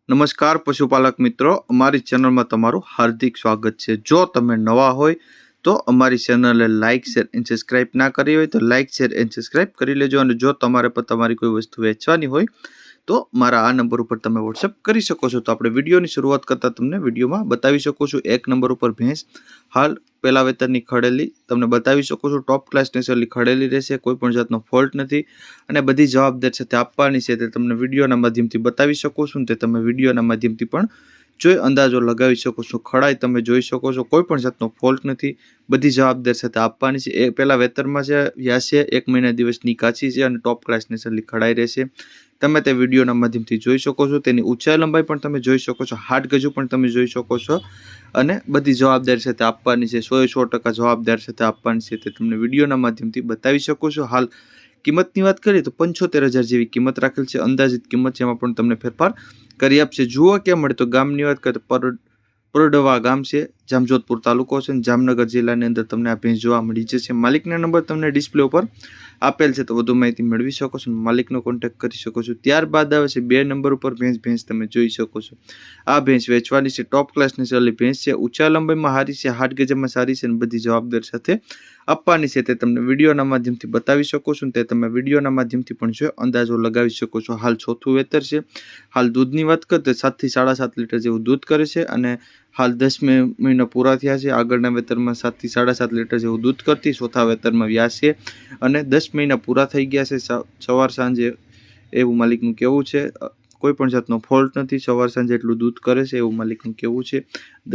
નમસ્કાર પશુપાલક મિત્રો, અમારી ચેનલમાં તમારું હાર્દિક સ્વાગત છે। જો તમે નવા હોય તો અમારી ચેનલને લાઇક શેર એન્ડ સબસ્ક્રાઇબ ના કરી હોય તો લાઇક શેર એન્ડ સબસ્ક્રાઇબ કરી લેજો। અને જો તમારે પણ તમારી કોઈ વસ્તુ વેચવાની હોય તો મારા આ નંબર ઉપર તમે વોટ્સએપ કરી શકો છો। તો આપણે વિડીયોની શરૂઆત કરતા તમને વિડીયોમાં બતાવી શકો છું। એક નંબર ઉપર ભેંસ હાલ પેલા વેતરની ખડેલી તમને બતાવી શકો છો। ટોપ ક્લાસ નેચરલી ખડેલી રહેશે, કોઈ પણ જાતનો ફોલ્ટ નથી અને બધી જવાબદાર સાથે આપવાની છે તે તમને વિડીયોના માધ્યમથી બતાવી શકો છો। તે તમે વિડીયોના માધ્યમથી પણ જોઈ અંદાજો લગાવી શકો છો। ખડાઈ તમે જોઈ શકો છો, કોઈ પણ જાતનો ફોલ્ટ નથી, બધી જવાબદાર સાથે આપવાની છે। એ પેલા વેતરમાં છે, વ્યાસ છે, 1 મહિના દિવસની કાચી છે અને ટોપ ક્લાસ નેચરલી ખડાઈ રહેશે। તમે તે વિડીયોના માધ્યમથી જોઈ શકો છો। તેની ઊંચાઈ લંબાઈ પણ તમે જોઈ શકો છો, હાટ ગજુ પણ તમે જોઈ શકો છો અને બધી જવાબદારી સાથે આપવાની છે, 100% જવાબદાર સાથે આપવાની છે, તે તમને વિડીયોના માધ્યમથી બતાવી શકો છો। હાલ કિંમતની વાત કરીએ તો 75,000 જેવી કિંમત રાખેલ છે। અંદાજિત કિંમત છે, એમાં પણ તમને ફેરફાર કરી આપશે। જુઓ ક્યાં મળે તો ગામની વાત કરીએ તો પરડવા ગામ છે, જામજોધપુર તાલુકો છે, જામનગર જિલ્લાની અંદર તમને આ ભેંસ જોવા મળી જશે। માલિકના નંબર તમને ડિસ્પ્લે ઉપર આપેલ છે, તો વધુ માહિતી મેળવી શકો છો, માલિકનો કોન્ટેક્ટ કરી શકો છો। ત્યારબાદ આવે છે 2 નંબર ઉપર ભેંસ તમે જોઈ શકો છો। આ ભેંસ વેચવાની છે, ટોપ ક્લાસની સલી ભેંસ છે, ઊંચા લંબાઈમાં હારી છે, હાટ ગજામાં સારી છે અને બધી જવાબદાર સાથે આપવાની છે, તે તમને વિડીયોના માધ્યમથી બતાવી શકો છો। તે તમે વિડીયોના માધ્યમથી પણ જો અંદાજો લગાવી શકો છો। હાલ ચોથું વેતર છે। હાલ દૂધની વાત કરીએ તો 7 થી 7.5 લીટર જેવું દૂધ કરે છે અને હાલ 10 મહિના પૂરા થયા છે। આગળના વેતરમાં 7 થી 7.5 લીટર જેવું દૂધ કરતી, ચોથા વેતરમાં વ્યાસ છે અને 10 મહિના પૂરા થઈ ગયા છે। સવાર સાંજે એવું માલિકનું કહેવું છે, કોઈ પણ જાતનો ફોલ્ટ નથી, સવાર સાંજે એટલું દૂધ કરે છે એવું માલિકનું કહેવું છે।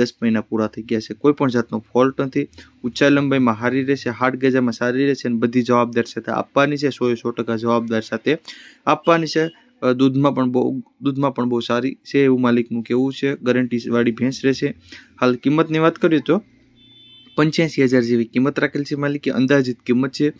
10 મહિના પૂરા થઈ ગયા છે, કોઈ પણ જાતનો ફોલ્ટ નથી, ઊંચાઈ લંબાઈમાં હારી રહેશે, હાટ ગજામાં સારી રહેશે અને બધી જવાબદાર સાથે આપવાની છે, 100% જવાબદાર સાથે આપવાની છે। દૂધમાં પણ બહુ સારી છે એવું માલિકનું કહેવું છે, ગેરંટી વાળી ભેંસ રહેશે। હાલ કિંમતની વાત કરીએ તો 85,000 જેવી કિંમત રાખેલ છે માલિકે, અંદાજિત કિંમત છે,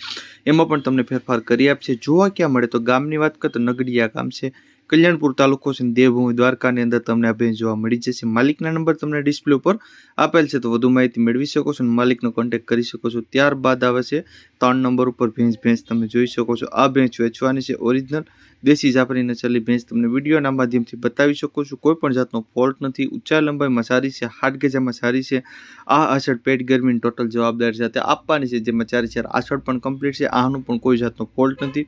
એમાં પણ તમને ફેરફાર કરી આપશે। જોવા ક્યાં મળે તો ગામની વાત કરીએ તો નગડિયા ગામ છે, કલ્યાણપુર તાલુકો છે, દેવભૂમિ દ્વારકાની અંદર તમને આ ભેંસ જોવા મળી જશે। માલિકના નંબર તમને ડિસ્પ્લે ઉપર આપેલ છે, તો વધુ માહિતી મેળવી શકો છો, માલિકનો કોન્ટેક્ટ કરી શકો છો। ત્યારબાદ આવે છે 3 નંબર ઉપર ભેંસ તમે જોઈ શકો છો। આ ભેંસ વેચવાની છે, ઓરિજિનલ દેશી જાફરી નસલની ભેંસ તમને વિડીયોના માધ્યમથી બતાવી શકો છો। કોઈ પણ જાતનો ફોલ્ટ નથી, ઊંચા લંબાઈમાં સારી છે, હાટ ગજામાં સારી છે। આ આછળ પેટ ગરમીની ટોટલ જવાબદારી સાથે આપવાની છે, જેમાં 4 આછળ પણ કમ્પ્લીટ છે, આનું પણ કોઈ જાતનો ફોલ્ટ નથી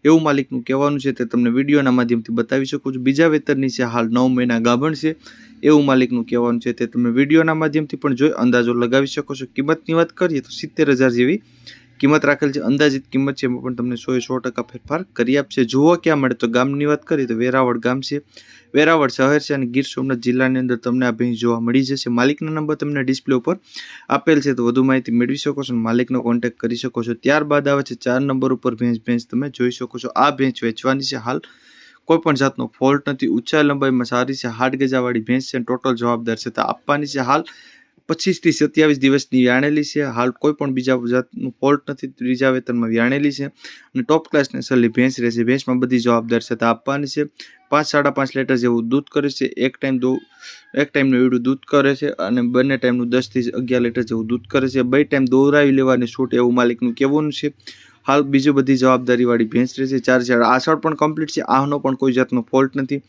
એવું માલિકનું કહેવાનું છે, તે તમને વિડીયોના માધ્યમથી બતાવી શકો છો। બીજા વેતરની છે, હાલ 9 મહિના ગાભણ છે એવું માલિકનું કહેવાનું છે, તે તમે વિડીયોના માધ્યમથી પણ જોઈ અંદાજો લગાવી શકો છો। કિંમતની વાત કરીએ તો 70,000 જેવી કિંમત રાખેલ છે, અંદાજિત કિંમત છે, એમાં પણ તમને 100% ફેરફાર કરી આપશે। જુઓ ક્યાં મળે તો ગામની વાત કરીએ તો વેરાવળ ગામ છે, વેરાવળ શહેર છે અને ગીર સોમનાથ જિલ્લાની અંદર તમને આ ભેંસ જોવા મળી જશે। માલિકના નંબર તમને ડિસ્પ્લે ઉપર આપેલ છે, તો વધુ માહિતી મેળવી શકો છો, માલિકનો કોન્ટેક્ટ કરી શકો છો। ત્યારબાદ આવે છે 4 નંબર ઉપર ભેંસ તમે જોઈ શકો છો। આ ભેંસ વેચવાની છે, હાલ કોઈ પણ જાતનો ફોલ્ટ નથી, ઊંચા લંબાઈમાં સારી છે, હાટ ગજાવાળી ભેંસ છે, ટોટલ જવાબદાર છે તો આપવાની છે। હાલ 25 થી 27 દિવસની વ્યાણેલી છે, હાલ કોઈ પણ બીજા જાતનું ફોલ્ટ નથી, ત્રીજા વેતનમાં વ્યાણેલી છે અને ટોપ ક્લાસ નેસલી ભેંસ રહેશે। ભેંસમાં બધી જવાબદાર સાથે આપવાની છે, 5-5.5 લીટર જેવું દૂધ કરે છે, એક ટાઈમનું એવડું દૂધ કરે છે અને બંને ટાઈમનું 10 થી 11 લીટર જેવું દૂધ કરે છે। 2 ટાઈમ દોરાવી લેવાની છૂટ એવું માલિકનું કહેવાનું છે। હાલ બીજી બધી જવાબદારી વાળી ભેંસ રહેશે, 4 આષાઢ પણ કમ્પ્લીટ છે, આનો પણ કોઈ જાતનો ફોલ્ટ નથી,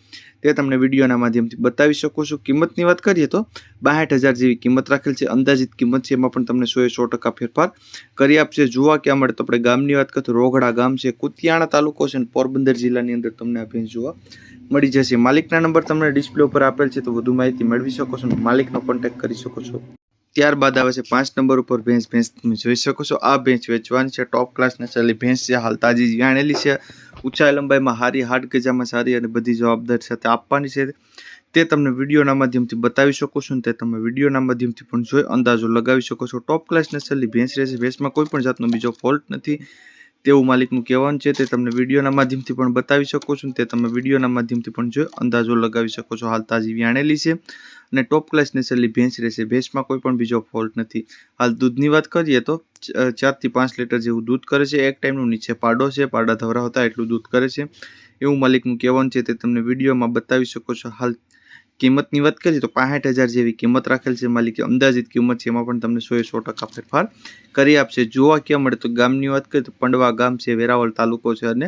તે તમને વિડીયોના માધ્યમથી બતાવી શકો છો। કિંમતની વાત કરીએ તો 62,000 જેવી કિંમત રાખેલ છે, અંદાજિત કિંમત છે, એમાં પણ તમને 100% ફેરફાર કરી આપશે। જોવા ક્યાં મળે તો આપણે ગામની વાત કરીએ તો રોગડા ગામ છે, કુતિયાણા તાલુકો છે, પોરબંદર જિલ્લાની અંદર તમને આ ભેંસ જોવા મળી જશે। માલિકના નંબર તમને ડિસ્પ્લે ઉપર આપેલ છે, તો વધુ માહિતી મેળવી શકો છો, માલિકનો કોન્ટેક્ટ કરી શકો છો। ત્યારબાદ આવે છે 5 નંબર ઉપર ભેંસ તમે જોઈ શકો છો। આ ભેંસ વેચવાની છે, ટોપ ક્લાસ નસલની ભેંસ છે, હાલ તાજી વ્યાણેલી છે, ઊંચાઈ લંબાઈમાં હારી, હાટ ગજામાં સારી અને બધી જવાબદારી સાથે આપવાની છે, તે તમને વિડીયોના માધ્યમથી બતાવી શકો છો, તે તમે વિડીયોના માધ્યમથી પણ જોઈ અંદાજો લગાવી શકો છો। ટોપ ક્લાસ નસલની ભેંસ રહેશે, ભેંસમાં કોઈ પણ જાતનો બીજો ફોલ્ટ નથી તેવું માલિકનું કહેવાનું છે, તે તમને વિડીયોના માધ્યમથી પણ બતાવી શકો છો, તે તમે વિડીયોના માધ્યમથી પણ જોઈ અંદાજો લગાવી શકો છો। હાલ તાજી વ્યાણેલી છે અને ટોપ ક્લાસ નેસલી ભેંસ રહેશે, ભેંસમાં કોઈ પણ બીજો ફોલ્ટ નથી। હાલ દૂધની વાત કરીએ તો 4 થી 5 લીટર જેવું દૂધ કરે છે, એક ટાઈમનું નીચે પાડો છે, પાડા ધવરાવતા એટલું દૂધ કરે છે એવું માલિકનું કહેવાનું છે, તે તમને વિડીયોમાં બતાવી શકો છો। હાલ કિંમતની વાત કરીએ તો 65,000 જેવી કિંમત રાખેલ છે માલિકે, અંદાજિત કિંમત છે, એમાં પણ તમને 100% ફેરફાર કરી આપશે। જોવા ક્યાં મળે તો ગામની વાત કરીએ તો પંડવા ગામ છે, વેરાવળ તાલુકો છે અને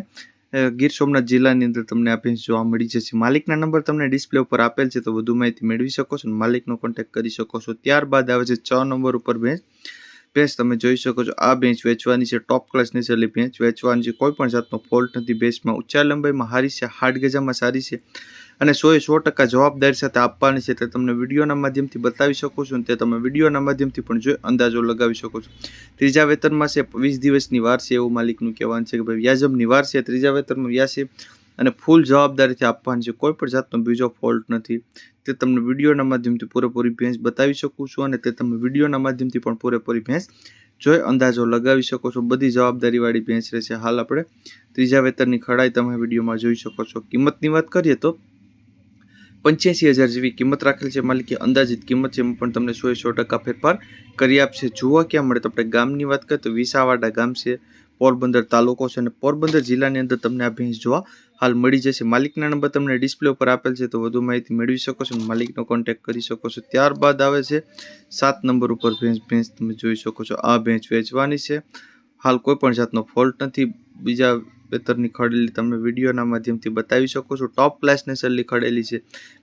ગીર સોમનાથ જિલ્લાની અંદર તમને આ ભેંસ જોવા મળી જશે. માલિકના નંબર તમને ડિસ્પ્લે ઉપર આપેલ છે, તો વધુ માહિતી મેળવી શકો છો અને માલિકનો કોન્ટેક્ટ કરી શકો છો. ત્યારબાદ આવે છે 6 નંબર ઉપર ભેંસ તમે જોઈ શકો છો. આ ભેંસ વેચવાની છે, ટોપ ક્લાસની સલી ભેંસ વેચવાની છે, કોઈ પણ જાતનો ફોલ્ટ નથી. ભેંસમાં ઊંચાઈ લંબાઈમાં સારી છે, હાડ ગજામાં સારી છે અને 100% જવાબદારી સાથે આપવાની છે. તે તમને વિડીયોના માધ્યમથી બતાવી શકો છો અને તે તમે વિડીયોના માધ્યમથી પણ જોઈ અંદાજો લગાવી શકો છો. ત્રીજા વેતનમાં છે, 20 દિવસની વાર છે એવું માલિકનું કહેવાનું છે કે ભાઈ વ્યાજબની વાર છે, ત્રીજા વેતનમાં વ્યાજ છે અને ફૂલ જવાબદારીથી આપવાની છે, કોઈ પણ જાતનો બીજો ફોલ્ટ નથી. તે તમને વિડીયોના માધ્યમથી પૂરેપૂરી ભેંસ બતાવી શકું છું અને તે તમે વિડીયોના માધ્યમથી પણ પૂરેપૂરી ભેંસ જોઈ અંદાજો લગાવી શકો છો. બધી જવાબદારીવાળી ભેંસ રહેશે. હાલ આપણે ત્રીજા વેતરની ખડાઈ તમે વિડીયોમાં જોઈ શકો છો. કિંમતની વાત કરીએ તો 85,000 જેવી કિંમત રાખેલ છે. માલિકે અંદાજિત કિંમત છે, એમાં પણ તમને 100% ફેરફાર કરી આપશે. જોવા ક્યાં મળે તો આપણે ગામની વાત કરીએ તો વિસાવાડા ગામ છે, પોરબંદર તાલુકો છે અને પોરબંદર જિલ્લાની અંદર તમને આ ભેંસ જોવા હાલ મળી જશે. માલિકના નંબર તમને ડિસ્પ્લે ઉપર આપેલ છે, તો વધુ માહિતી મેળવી શકો છો અને માલિકનો કોન્ટેક્ટ કરી શકો છો. ત્યારબાદ આવે છે 7 નંબર ઉપર ભેંસ તમે જોઈ શકો છો. આ ભેંસ વેચવાની છે, હાલ કોઈ પણ જાતનો ફોલ્ટ નથી. બીજા વેતરની ખડેલી તમને વિડીયોના માધ્યમથી બતાવી શકો છો. ટોપ ક્લાસની સલ્લી ખડેલી છે,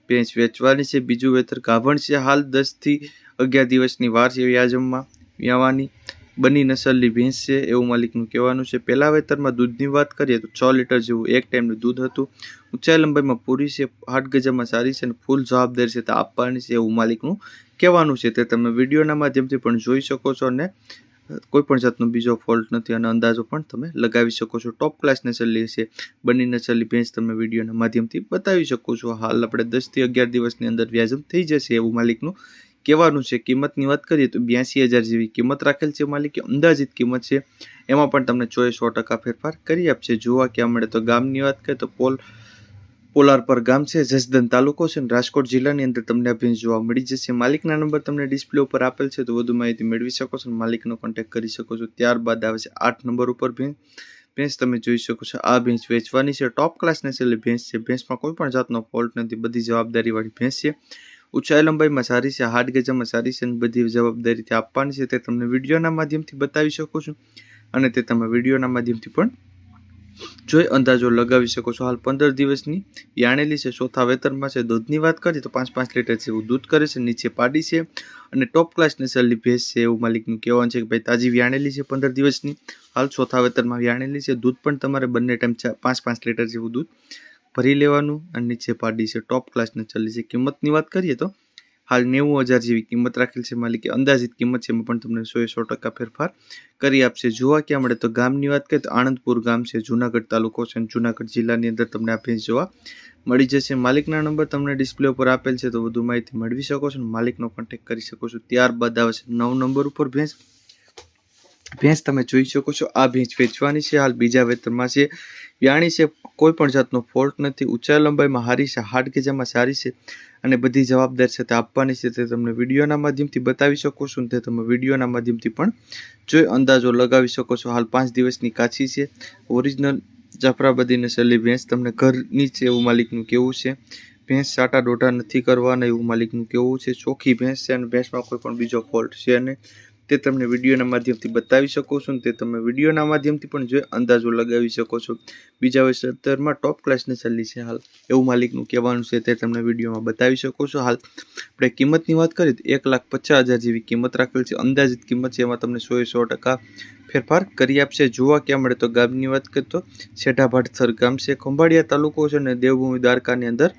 ભેંસ વેચવાની છે. બીજું વેતર ગાભણ છે, હાલ 10 થી 11 દિવસની વાર છે વ્યાજમમાં વ્યાવાની. બની નસલની ભેંસ છે એવું માલિકનું કહેવાનું છે. પહેલા વેતરમાં દૂધની વાત કરીએ તો 6 લીટર જેવું એક ટાઈમનું દૂધ હતું. ઊંચાઈ લંબાઈમાં પૂરી છે, હાડ ગજામાં સારી છે અને ફૂલ જવાબદારી છે તે આપવાની છે એવું માલિકનું કહેવાનું છે. તે તમે વિડીયોના માધ્યમથી પણ જોઈ શકો છો અને કોઈ પણ જાતનો બીજો ફોલ્ટ નથી અને અંદાજો પણ તમે લગાવી શકો છો. ટોપ ક્લાસ નસલની છે, બની નસલની ભેંસ તમે વિડીયોના માધ્યમથી બતાવી શકો છો. હાલ આપણે 10 થી 11 દિવસની અંદર વ્યાજમ થઈ જશે એવું માલિકનું કહેવાનું છે. કિંમતની વાત કરીએ તો 82,000 જેવી કિંમત રાખેલ છે. માલિકે અંદાજિત કિંમત છે, એમાં પણ તમને 100% ફેરફાર કરી આપશે. જોવા ક્યાં મળે તો ગામની વાત કરીએ તો પોલારપર ગામ છે, જસદન તાલુકો છે અને રાજકોટ જિલ્લાની અંદર તમને આ ભેંસ જોવા મળી જશે. માલિકના નંબર તમને ડિસ્પ્લે ઉપર આપેલ છે, તો વધુ માહિતી મેળવી શકો છો અને માલિકનો કોન્ટેક્ટ કરી શકો છો. ત્યારબાદ આવે છે 8 નંબર ઉપર ભેંસ તમે જોઈ શકો છો. આ ભેંસ વેચવાની છે, ટોપ ક્લાસની સલી ભેંસ છે. ભેંસમાં કોઈ પણ જાતનો ફોલ્ટ નથી, બધી જવાબદારીવાળી ભેંસ છે. ઊંચાઈ લંબાઈમાં સારી છે, હાડ ગજામાં સારી છે અને બધી જવાબદારીથી આપવાની છે. તે તમને વિડીયોના માધ્યમથી બતાવી શકો છો અને તે તમે વિડીયોના માધ્યમથી પણ જોઈ અંદાજો લગાવી શકો છો. હાલ 15 દિવસની વ્યાણેલી છે, ચોથા વેતરમાં છે. દૂધની વાત કરીએ તો 5 લીટર જેવું દૂધ કરે છે, નીચે પાડી છે અને ટોપ ક્લાસની સલ્લી ભેંસ છે એવું માલિકનું કહેવાનું છે કે ભાઈ તાજી વ્યાણેલી છે, 15 દિવસની હાલ ચોથા વેતરમાં વ્યાણેલી છે. દૂધ પણ તમારે બંને ટાઈમ 5 લીટર જેવું દૂધ ભરી લેવાનું અને નીચે પાડી છે. ટોપ ક્લાસની સલ્લી છે. કિંમતની વાત કરીએ તો હાલ 90,000 જેવી કિંમત રાખેલ છે. માલિકે અંદાજિત કિંમત છે, એમાં પણ તમને 100% ફેરફાર કરી આપશે. જોવા ક્યાં મળે તો ગામની વાત કરીએ તો આણંદપુર ગામ છે, જુનાગઢ તાલુકો છે અને જુનાગઢ જિલ્લાની અંદર તમને આ ભેંસ જોવા મળી જશે. માલિકના નંબર તમને ડિસ્પ્લે ઉપર આપેલ છે, તો વધુ માહિતી મેળવી શકો છો અને માલિકનો કોન્ટેક્ટ કરી શકો છો. ત્યારબાદ આવે છે 9 નંબર ઉપર ભેંસ તમે જોઈ શકો છો. આ ભેંસ વેચવાની છે, હાલ બીજા વેતરમાં છે, વ્યાણી છે, કોઈ પણ જાતનો ફોલ્ટ નથી. ઊંચાઈ લંબાઈમાં સારી છે, હાડ ગજામાં સારી છે અને બધી જવાબદારી સાથે આપવાની છે. તે તમને વિડીયોના માધ્યમથી બતાવી શકો છો અને તે તમે વિડીયોના માધ્યમથી પણ જોઈ અંદાજો લગાવી શકો છો. હાલ 5 દિવસની કાચી છે, ઓરિજિનલ જાફરાબાદી નસલની ભેંસ તમને ઘરની છે એવું માલિકનું કહેવું છે. ભેંસ સાટા ડોઢા નથી કરવાના એવું માલિકનું કહેવું છે. ચોખ્ખી ભેંસ છે અને ભેંસમાં કોઈ પણ બીજો ફોલ્ટ છે નહીં. તે તમને વિડીયોના માધ્યમથી બતાવી શકો છો અને તે તમે વિડીયોના માધ્યમથી પણ જોઈ અંદાજો લગાવી શકો છો. બીજા વેતરમાં ટોપ ક્લાસની સલ્લી છે હાલ એવું માલિકનું કહેવાનું છે. તે તમને વિડીયોમાં બતાવી શકો છો. હાલ આપણે કિંમતની વાત કરીએ તો 1,50,000 જેવી કિંમત રાખેલ છે. અંદાજિત કિંમત છે, એમાં તમને 100% ફેરફાર કરી આપશે. જોવા ક્યાં મળે તો ગામની વાત કરીએ તો શેઢાભાટથર ગામ છે, ખંભાળિયા તાલુકો છે અને દેવભૂમિ દ્વારકાની અંદર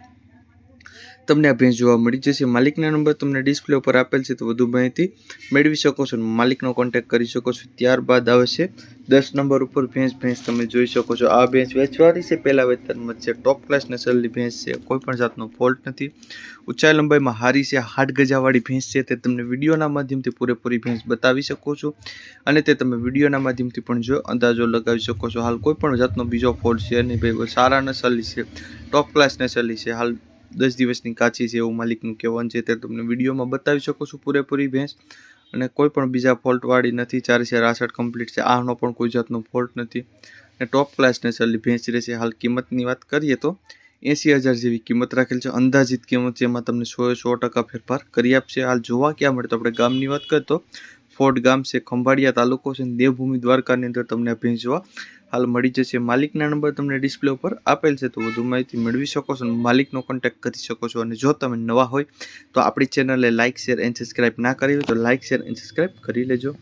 તમને આ ભેંસ જોવા મળી જશે. માલિકના નંબર તમને ડિસ્પ્લે ઉપર આપેલ છે, તો વધુ માહિતી મેળવી શકો છો અને માલિકનો કોન્ટેક્ટ કરી શકો છો. ત્યારબાદ આવે છે 10 નંબર ઉપર ભેંસ તમે જોઈ શકો છો. આ ભેંસ વેચવાની છે, પહેલા વેતરમાં છે, ટોપ ક્લાસ નસલની ભેંસ છે, કોઈ પણ જાતનો ફોલ્ટ નથી. ઊંચાઈ લંબાઈમાં હારી છે, હાડ ગજાવાળી ભેંસ છે. તે તમને વિડીયોના માધ્યમથી પૂરેપૂરી ભેંસ બતાવી શકો છો અને તે તમે વિડીયોના માધ્યમથી પણ જો અંદાજો લગાવી શકો છો. હાલ કોઈ પણ જાતનો બીજો ફોલ્ટ છે નહીં ભાઈ, સારા નસલની છે, ટોપ ક્લાસ નસલની છે. હાલ 10 દિવસની કાચી છે એવું માલિકનું કહેવાનું છે. તે તમને વિડીયોમાં બતાવી શકો છો પૂરેપૂરી ભેંસ અને કોઈ પણ બીજા ફોલ્ટવાળી નથી. 4/63 કમ્પ્લીટ છે, આનો પણ કોઈ જાતનો ફોલ્ટ નથી અને ટોપ ક્લાસ નસલની ભેંસ રહેશે. હાલ કિંમતની વાત કરીએ તો 80,000 જેવી કિંમત રાખેલ છે. અંદાજિત કિંમત છે, એમાં તમને 100% ફેરફાર કરી આપશે. હાલ જોવા ક્યાં મળે તો આપણે ગામની વાત કરીએ તો ફોર્ડ ગામ છે, ખંભાળિયા તાલુકો છે, દેવભૂમિ દ્વારકાની અંદર તમને ભેંસ જોવા હાલ મળી જશે. માલિકના નંબર તમને ડિસ્પ્લે ઉપર આપેલ છે, તો વધુ માહિતી મેળવી શકો છો અને માલિકનો કોન્ટેક્ટ કરી શકો છો. અને જો તમે નવા હોય તો આપણી ચેનલને લાઇક, શેર એન્ડ સબસ્ક્રાઇબ ના કરી હોય તો લાઇક, શેર એન્ડ સબસ્ક્રાઇબ કરી લેજો.